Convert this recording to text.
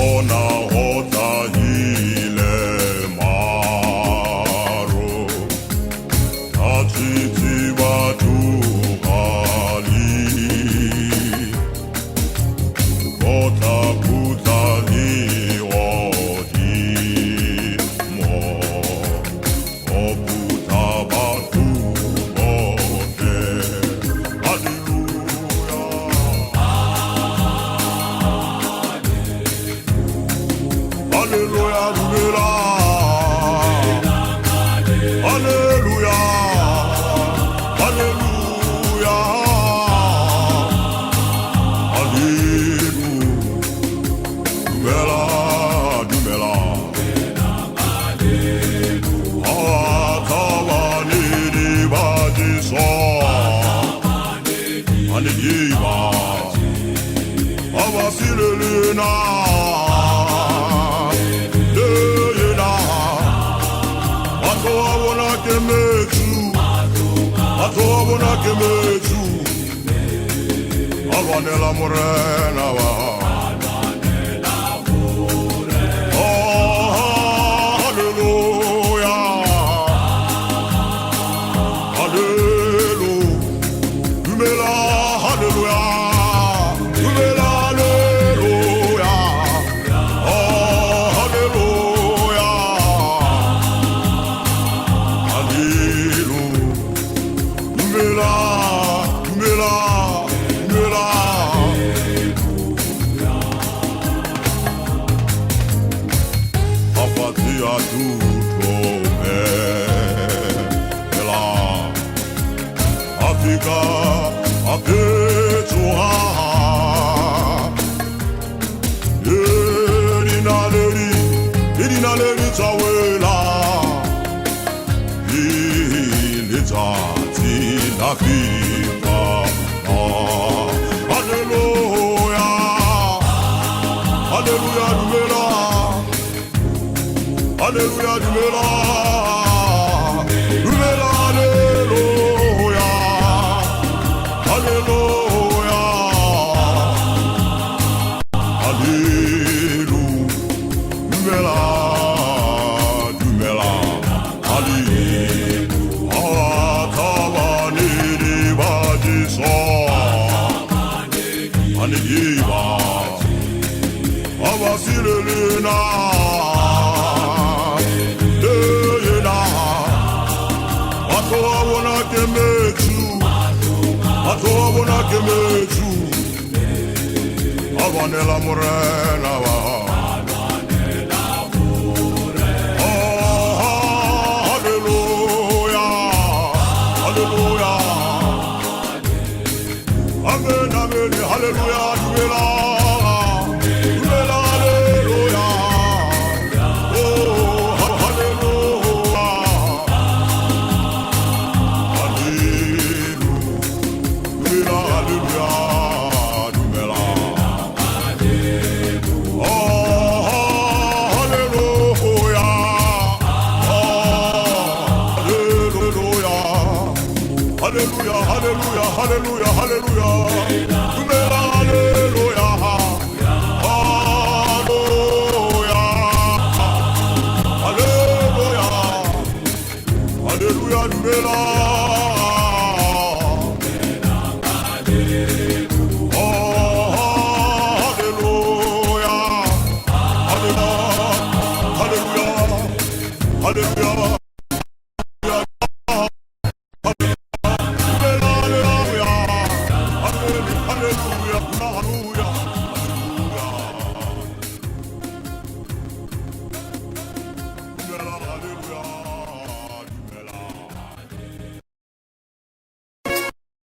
ona hota hile maro tatiti watu hali kota putali odi mo o puta batu bote Hallelujah, Hallelujah, Hallelujah, Hallelujah, Dumela, Atawani Badiso, Anigiba, Avasilena. Alwanela morena wa oh hallelujah hallelujah dumela hallelujah dumela hallelujah oh hallelujah hallelujah dumela Apatia tutto me la Africa apetua Edina leri tawela Ilitati la fipa Hallelujah Hallelujah dumela Hallelujah, Dumela, Dumela, Hallelujah, Hallelujah, Hallelujah, Dumela, Dumela, Hallelujah, Atawani Badiso, Anigiba, Avasilena. Atobona kemetu Alwanela morena wa Oh hallelujah Hallelujah Amen amen hallelujah dumela dumela hallelujah Oh hallelujah Hallelujah, hallelujah, hallelujah, hallelujah. Dumela, hallelujah. Hallelujah. Hallelujah. Hallelujah, dumela. Oh, hallelujah. Hallelujah. Hallelujah. Hallelujah.